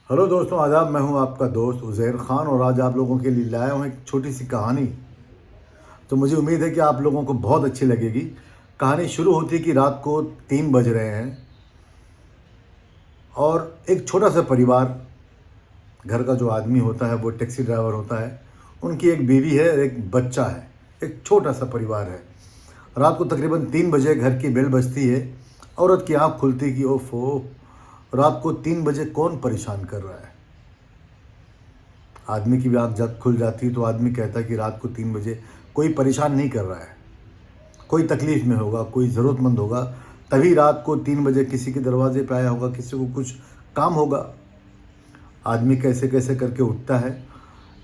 Hello दोस्तों, आदाब। मैं हूं आपका दोस्त उज़ैर ख़ान और आज आप लोगों के लिए लाया हूं एक छोटी सी कहानी। तो मुझे उम्मीद है कि आप लोगों को बहुत अच्छी लगेगी। कहानी शुरू होती है कि रात को 3 बज रहे हैं और एक छोटा सा परिवार, घर का जो आदमी होता है वो टैक्सी ड्राइवर होता है, उनकी एक बीवी है और एक बच्चा है। एक छोटा सा परिवार है। रात को तकरीबन 3 बजे घर की बेल बजती है। औरत की आँख खुलती कि ओफ़ो, रात को 3 बजे कौन परेशान कर रहा है। आदमी की भी आँख जब खुल जाती है तो आदमी कहता है कि रात को 3 बजे कोई परेशान नहीं कर रहा है, कोई तकलीफ़ में होगा, कोई ज़रूरतमंद होगा, तभी रात को 3 बजे किसी के दरवाज़े पे आया होगा, किसी को कुछ काम होगा। आदमी कैसे कैसे करके उठता है,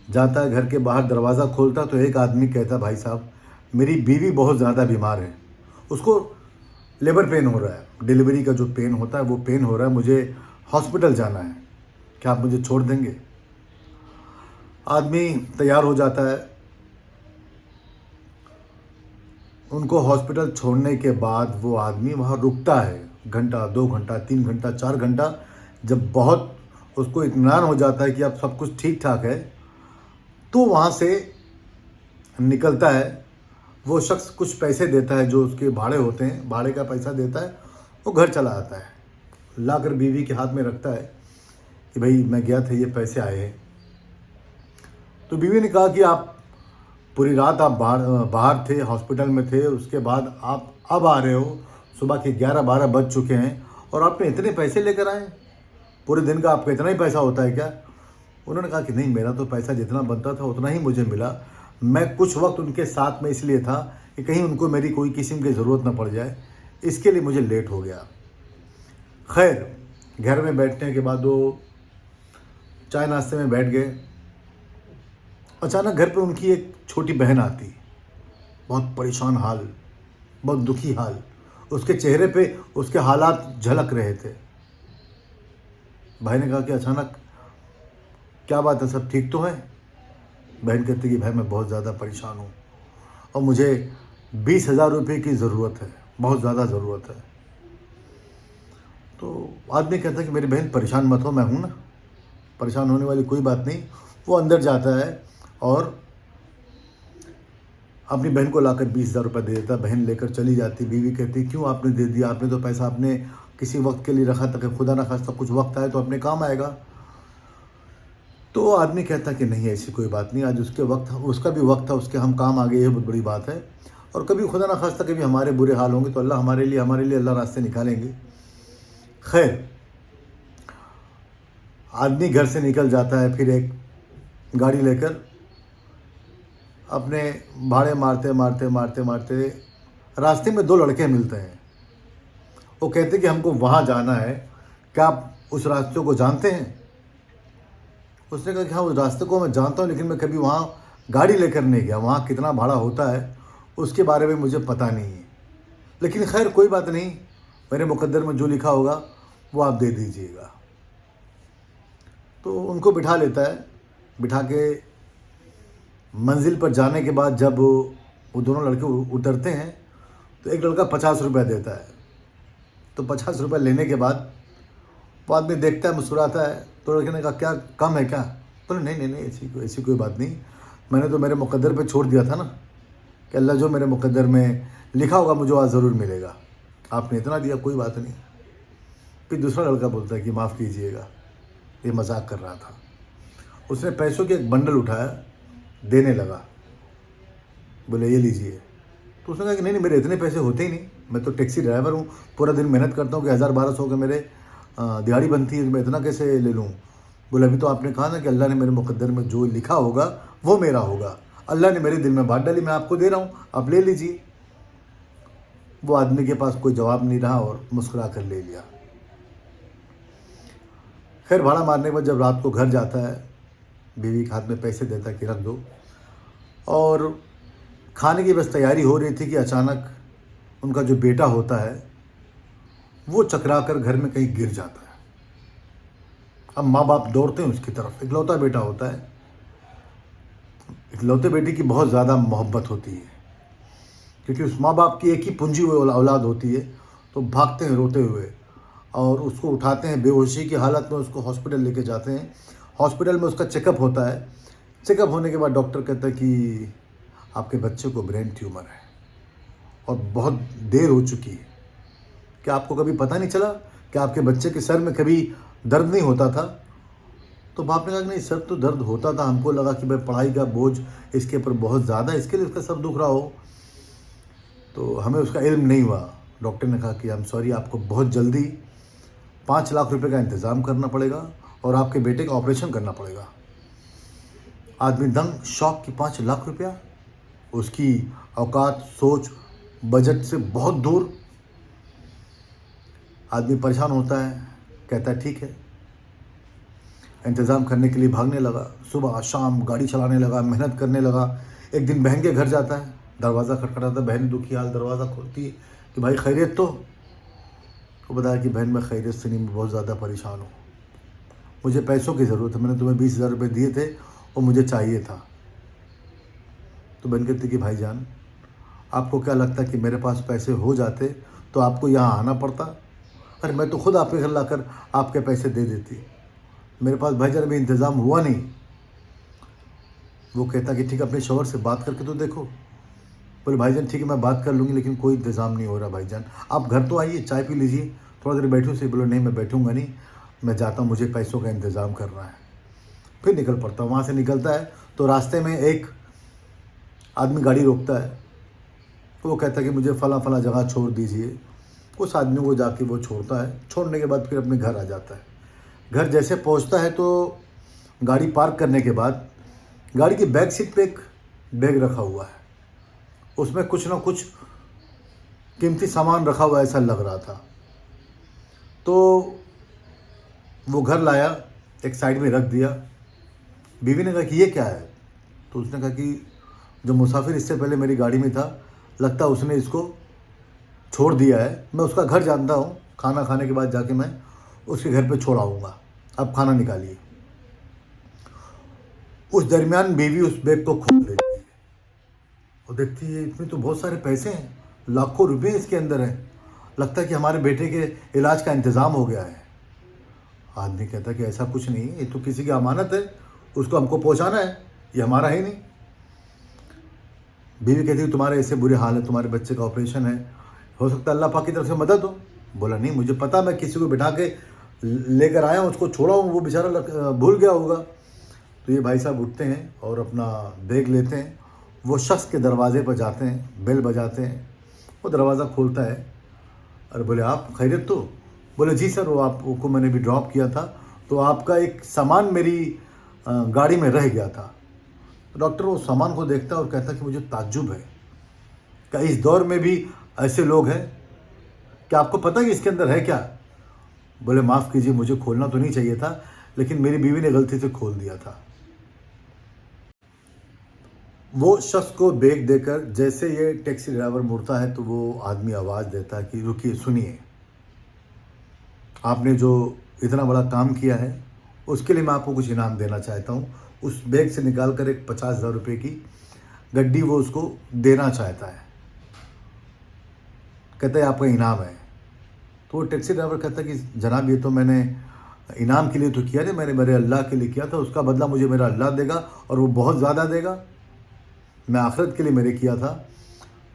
जाता है घर के बाहर, दरवाज़ा खोलता तो एक आदमी कहता, भाई साहब मेरी बीवी बहुत ज़्यादा बीमार है, उसको लेबर पेन हो रहा है, डिलीवरी का जो पेन होता है वो पेन हो रहा है, मुझे हॉस्पिटल जाना है, क्या आप मुझे छोड़ देंगे। आदमी तैयार हो जाता है। उनको हॉस्पिटल छोड़ने के बाद वो आदमी वहाँ रुकता है, घंटा 2 घंटा 3 घंटा 4 घंटा। जब बहुत उसको इत्मीनान हो जाता है कि अब सब कुछ ठीक ठाक है, तो वहाँ से निकलता है। वो शख्स कुछ पैसे देता है, जो उसके भाड़े होते हैं, भाड़े का पैसा देता है, वो घर चला आता है। लाकर बीवी के हाथ में रखता है कि भाई मैं गया था, ये पैसे आए हैं। तो बीवी ने कहा कि आप पूरी रात आप बाहर बाहर थे, हॉस्पिटल में थे, उसके बाद आप अब आ रहे हो, सुबह के 11-12 बज चुके हैं और आपने इतने पैसे लेकर आए। पूरे दिन का आपका इतना ही पैसा होता है क्या। उन्होंने कहा कि नहीं, मेरा तो पैसा जितना बनता था उतना ही मुझे मिला। मैं कुछ वक्त उनके साथ में इसलिए था कि कहीं उनको मेरी कोई किस्म की ज़रूरत ना पड़ जाए, इसके लिए मुझे लेट हो गया। खैर, घर में बैठने के बाद वो चाय नाश्ते में बैठ गए। अचानक घर पे उनकी एक छोटी बहन आती, बहुत परेशान हाल, बहुत दुखी हाल। उसके चेहरे पे उसके हालात झलक रहे थे। भाई ने कहा कि अचानक क्या बात है, सब ठीक तो है। बहन कहती कि भाई मैं बहुत ज़्यादा परेशान हूँ और मुझे 20,000 रुपये की ज़रूरत है, बहुत ज़्यादा ज़रूरत है। तो आदमी कहता है कि मेरी बहन परेशान मत हो, मैं हूँ ना, परेशान होने वाली कोई बात नहीं। वो अंदर जाता है और अपनी बहन को लाकर 20,000 रुपये दे देता। बहन लेकर चली जाती। बीवी कहती क्यों आपने दे दिया, आपने तो पैसा आपने किसी वक्त के लिए रखा था कि खुदा ना खास्ता कुछ वक्त आए तो अपने काम आएगा। तो आदमी कहता कि नहीं, ऐसी कोई बात नहीं, आज उसके वक्त, उसका भी वक्त था, उसके हम काम आ गए, ये बहुत बड़ी बात है। और कभी खुदा ना खास्ता कभी हमारे बुरे हाल होंगे तो अल्लाह हमारे लिए अल्लाह रास्ते निकालेंगे। खैर, आदमी घर से निकल जाता है। फिर एक गाड़ी लेकर अपने भाड़े मारते मारते मारते मारते रास्ते में 2 लड़के मिलते हैं। वो कहते कि हमको वहाँ जाना है, क्या आप उस रास्ते को जानते हैं। उसने कहा कि हाँ, उस रास्ते को मैं जानता हूँ, लेकिन मैं कभी वहाँ गाड़ी लेकर नहीं गया, वहाँ कितना भाड़ा होता है उसके बारे में मुझे पता नहीं है। लेकिन खैर कोई बात नहीं, मेरे मुकद्दर में जो लिखा होगा वो आप दे दीजिएगा। तो उनको बिठा लेता है। बिठा के मंजिल पर जाने के बाद जब वो दोनों लड़के उतरते हैं तो एक लड़का 50 रुपये देता है। तो 50 रुपये लेने के बाद वो आदमी देखता है, मुस्कुराता है। तो लड़के ने कहा क्या कम है क्या। बोले नहीं नहीं नहीं, ऐसी कोई बात नहीं, मैंने तो मेरे मुकद्दर पे छोड़ दिया था ना कि अल्लाह जो मेरे मुकद्दर में लिखा होगा मुझे आज ज़रूर मिलेगा, आपने इतना दिया, कोई बात नहीं। फिर दूसरा लड़का बोलता है कि माफ़ कीजिएगा, ये मजाक कर रहा था। उसने पैसों के एक बंडल उठाया, देने लगा। बोले ये लीजिए। तो उसने कहा कि नहीं नहीं, मेरे इतने पैसे होते ही नहीं, मैं तो टैक्सी ड्राइवर हूँ, पूरा दिन मेहनत करता हूँ कि 1,000-1,200 के मेरे दिहाड़ी बनती है, मैं इतना कैसे ले लूँ। बोले अभी तो आपने कहा ना कि अल्लाह ने मेरे मुकद्दर में जो लिखा होगा वो मेरा होगा, अल्लाह ने मेरे दिल में बात डाली, मैं आपको दे रहा हूँ, आप ले लीजिए। वो आदमी के पास कोई जवाब नहीं रहा और मुस्कुरा कर ले लिया। खैर, भाड़ा मारने के बाद जब रात को घर जाता है, बीवी के हाथ में पैसे देता कि रख दो। और खाने की बस तैयारी हो रही थी कि अचानक उनका जो बेटा होता है वो चकरा कर घर में कहीं गिर जाता है। अब माँ बाप दौड़ते हैं उसकी तरफ, इकलौता बेटा होता है। इकलौते बेटे की बहुत ज़्यादा मोहब्बत होती है, क्योंकि उस माँ बाप की एक ही पूंजी हुई औलाद होती है। तो भागते हैं रोते हुए, और उसको उठाते हैं, बेहोशी की हालत में उसको हॉस्पिटल लेके जाते हैं। हॉस्पिटल में उसका चेकअप होता है। चेकअप होने के बाद डॉक्टर कहता है कि आपके बच्चे को ब्रेन ट्यूमर है और बहुत देर हो चुकी है। क्या आपको कभी पता नहीं चला कि आपके बच्चे के सर में कभी दर्द नहीं होता था? तो बाप ने कहा कि नहीं, सर तो दर्द होता था, हमको लगा कि भाई पढ़ाई का बोझ इसके ऊपर बहुत ज़्यादा है, इसके लिए उसका सर दुख रहा हो, तो हमें उसका इल्म नहीं हुआ। डॉक्टर ने कहा कि आई एम सॉरी, आपको बहुत जल्दी 5 लाख रुपए का इंतज़ाम करना पड़ेगा और आपके बेटे का ऑपरेशन करना पड़ेगा। आदमी दंग, शौक की 5 लाख रुपया, उसकी औकात, सोच, बजट से बहुत दूर। आदमी परेशान होता है, कहता है ठीक है। इंतज़ाम करने के लिए भागने लगा, सुबह शाम गाड़ी चलाने लगा, मेहनत करने लगा। एक दिन बहन के घर जाता है, दरवाज़ा खटखटाता है, बहन दुखी हाल दरवाज़ा खोलती है कि भाई खैरियत तो? वो बताया कि बहन मैं खैरियत से नहीं, मैं बहुत ज़्यादा परेशान हूँ, मुझे पैसों की ज़रूरत है, मैंने तुम्हें 20,000 रुपये दिए थे और मुझे चाहिए था। तो बहन कहती कि भाईजान, आपको क्या लगता है कि मेरे पास पैसे हो जाते तो आपको यहाँ आना पड़ता? अरे मैं तो खुद आपके घर लाकर आपके पैसे दे देती, मेरे पास भाईजान अभी इंतज़ाम हुआ नहीं। वो कहता कि ठीक है, अपने शौहर से बात करके तो देखो। बोले भाईजान ठीक है, मैं बात कर लूँगी, लेकिन कोई इंतज़ाम नहीं हो रहा भाईजान, आप घर तो आइए, चाय पी लीजिए, थोड़ा देर बैठो से। बोलो नहीं, मैं बैठूँगा नहीं, मैं जाता हूँ, मुझे पैसों का इंतज़ाम करना है। फिर निकल पड़ता हूँ। वहाँ से निकलता है तो रास्ते में एक आदमी गाड़ी रोकता है। वो कहता है कि मुझे फ़लाँ फ़लाँ जगह छोड़ दीजिए। उस आदमी को जाके वो छोड़ता है। छोड़ने के बाद फिर अपने घर आ जाता है। घर जैसे पहुंचता है तो गाड़ी पार्क करने के बाद गाड़ी की बैक सीट पे एक बैग रखा हुआ है, उसमें कुछ ना कुछ कीमती सामान रखा हुआ ऐसा लग रहा था। तो वो घर लाया, एक साइड में रख दिया। बीवी ने कहा कि ये क्या है? तो उसने कहा कि जो मुसाफिर इससे पहले मेरी गाड़ी में था, लगता है उसने इसको छोड़ दिया है, मैं उसका घर जानता हूँ, खाना खाने के बाद जाके मैं उसके घर पे छोड़ आऊँगा, आप खाना निकालिए। उस दरमियान बीवी उस बैग को खोल लेती है और देखती है इसमें तो बहुत सारे पैसे हैं, लाखों रुपए इसके अंदर हैं, लगता है कि हमारे बेटे के इलाज का इंतज़ाम हो गया है। आदमी कहता है कि ऐसा कुछ नहीं है, ये तो किसी की अमानत है, उसको हमको पहुंचाना है, ये हमारा ही नहीं। बीवी कहती है तुम्हारे ऐसे बुरे हाल है, तुम्हारे बच्चे का ऑपरेशन है, हो सकता है अल्लाह पाक की तरफ से मदद हो। बोला नहीं, मुझे पता, मैं किसी को बिठा के लेकर आया हूँ, उसको छोड़ा हूँ, वो बेचारा भूल गया होगा। तो ये भाई साहब उठते हैं और अपना बैग लेते हैं, वो शख्स के दरवाजे पर जाते हैं, बेल बजाते हैं, वो दरवाज़ा खोलता है। अरे बोले आप खैरियत तो? बोले जी सर, वो आपको मैंने भी ड्रॉप किया था, तो आपका एक सामान मेरी गाड़ी में रह गया था। डॉक्टर वो सामान को देखता है और कहता है कि मुझे ताज्जुब है, क्या इस दौर में भी ऐसे लोग हैं? क्या आपको पता है कि इसके अंदर है क्या? बोले माफ़ कीजिए, मुझे खोलना तो नहीं चाहिए था, लेकिन मेरी बीवी ने गलती से खोल दिया था। वो शख्स को बैग देकर जैसे ये टैक्सी ड्राइवर मुड़ता है तो वो आदमी आवाज़ देता है कि रुकिए, सुनिए, आपने जो इतना बड़ा काम किया है उसके लिए मैं आपको कुछ इनाम देना चाहता हूँ। उस बैग से निकाल कर एक 50,000 रुपये की गड्डी वो उसको देना चाहता है। कहता है आपका इनाम है। तो वो टैक्सी ड्राइवर कहता है कि जनाब, ये तो मैंने इनाम के लिए तो किया नहीं, मैंने मेरे अल्लाह के लिए किया था, उसका बदला मुझे मेरा अल्लाह देगा और वो बहुत ज़्यादा देगा, मैं आखिरत के लिए मेरे किया था,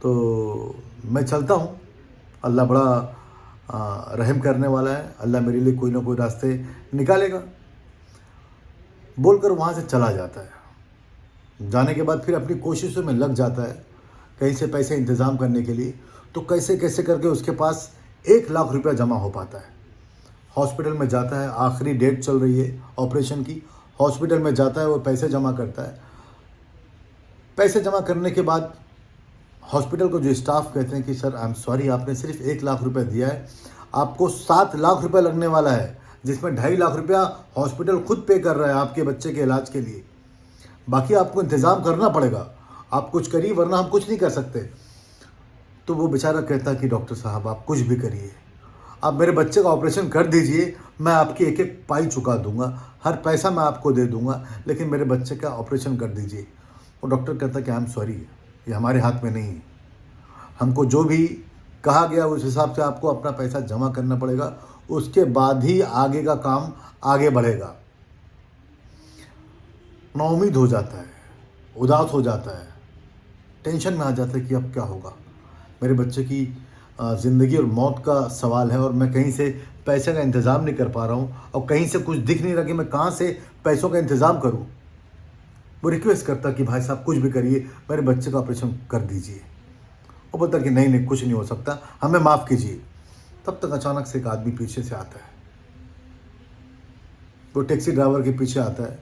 तो मैं चलता हूँ, अल्लाह बड़ा रहम करने वाला है, अल्लाह मेरे लिए कोई ना कोई रास्ते निकालेगा। बोलकर वहाँ से चला जाता है। जाने के बाद फिर अपनी कोशिशों में लग जाता है कहीं से पैसे इंतज़ाम करने के लिए। तो कैसे कैसे करके उसके पास 1 लाख रुपया जमा हो पाता है। हॉस्पिटल में जाता है, आखिरी डेट चल रही है ऑपरेशन की, हॉस्पिटल में जाता है, वो पैसे जमा करता है। पैसे जमा करने के बाद हॉस्पिटल को जो स्टाफ कहते हैं कि सर आई एम सॉरी, आपने सिर्फ 1 लाख रुपए दिया है, आपको 7 लाख रुपए लगने वाला है, जिसमें 2.5 लाख रुपया हॉस्पिटल खुद पे कर रहा है आपके बच्चे के इलाज के लिए, बाकी आपको इंतज़ाम करना पड़ेगा, आप कुछ करिए वरना हम कुछ नहीं कर सकते। तो वो बेचारा कहता कि डॉक्टर साहब आप कुछ भी करिए, आप मेरे बच्चे का ऑपरेशन कर दीजिए, मैं आपकी एक एक पाई चुका दूंगा, हर पैसा मैं आपको दे दूंगा, लेकिन मेरे बच्चे का ऑपरेशन कर दीजिए। वो डॉक्टर कहता कि आई एम सॉरी, ये हमारे हाथ में नहीं है, हमको जो भी कहा गया उस हिसाब से आपको अपना पैसा जमा करना पड़ेगा, उसके बाद ही आगे का काम आगे बढ़ेगा। नाउम्मीद हो जाता है, उदास हो जाता है, टेंशन में आ जाता है कि अब क्या होगा। मेरे बच्चे की ज़िंदगी और मौत का सवाल है और मैं कहीं से पैसे का इंतज़ाम नहीं कर पा रहा हूँ और कहीं से कुछ दिख नहीं रहा कि मैं कहाँ से पैसों का इंतज़ाम करूँ। वो रिक्वेस्ट करता कि भाई साहब कुछ भी करिए, मेरे बच्चे का ऑपरेशन कर दीजिए। वो बोलता कि नहीं नहीं, कुछ नहीं हो सकता, हमें माफ़ कीजिए। तब तक अचानक से एक आदमी पीछे से आता है। वो टैक्सी ड्राइवर के पीछे आता है।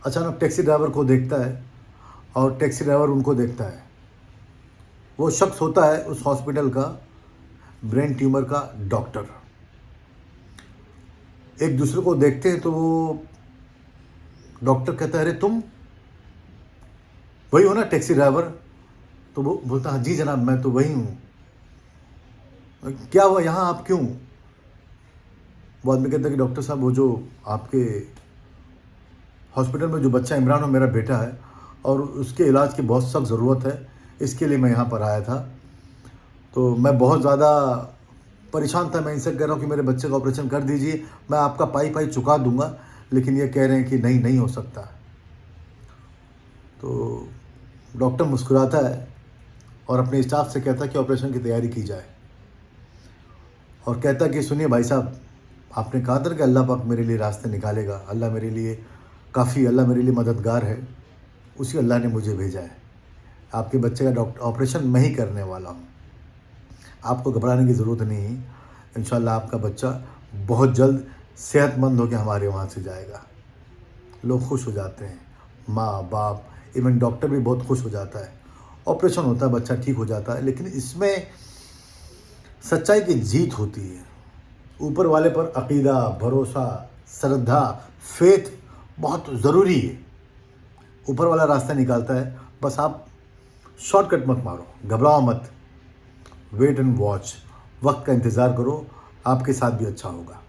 अचानक टैक्सी ड्राइवर को देखता है और टैक्सी ड्राइवर उनको देखता है। वो शख्स होता है उस हॉस्पिटल का ब्रेन ट्यूमर का डॉक्टर। एक दूसरे को देखते हैं तो वो डॉक्टर कहता है, अरे तुम वही हो ना टैक्सी ड्राइवर? तो वो बोलता है, जी जनाब मैं तो वही हूँ। क्या हुआ, यहाँ आप क्यों? वो आदमी कहता है कि डॉक्टर साहब वो जो आपके हॉस्पिटल में जो बच्चा इमरान हो मेरा बेटा है और उसके इलाज की बहुत सख्त ज़रूरत है, इसके लिए मैं यहाँ पर आया था। तो मैं बहुत ज़्यादा परेशान था, मैं इनसे कह रहा हूँ कि मेरे बच्चे का ऑपरेशन कर दीजिए, मैं आपका पाई चुका दूंगा, लेकिन ये कह रहे हैं कि नहीं नहीं हो सकता। तो डॉक्टर मुस्कुराता है और अपने स्टाफ से कहता है कि ऑपरेशन की तैयारी की जाए और कहता है कि सुनिए भाई साहब, आपने कहा था कि अल्लाह पाक मेरे लिए रास्ते निकालेगा, अल्लाह मेरे लिए काफ़ी, अल्लाह मेरे लिए मददगार है, उसी अल्लाह ने मुझे भेजा है। आपके बच्चे का ऑपरेशन मैं ही करने वाला हूँ, आपको घबराने की ज़रूरत नहीं है। इंशाल्लाह आपका बच्चा बहुत जल्द सेहतमंद होकर हमारे वहाँ से जाएगा। लोग खुश हो जाते हैं, माँ बाप, इवन डॉक्टर भी बहुत खुश हो जाता है। ऑपरेशन होता है, बच्चा ठीक हो जाता है, लेकिन इसमें सच्चाई की जीत होती है। ऊपर वाले पर अकीदा, भरोसा, श्रद्धा, फेथ बहुत ज़रूरी है। ऊपर वाला रास्ता निकालता है, बस आप शॉर्टकट मत मारो, घबराओ मत, वेट एंड वॉच, वक्त का इंतज़ार करो, आपके साथ भी अच्छा होगा।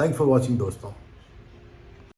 थैंक्स फॉर वॉचिंग दोस्तों।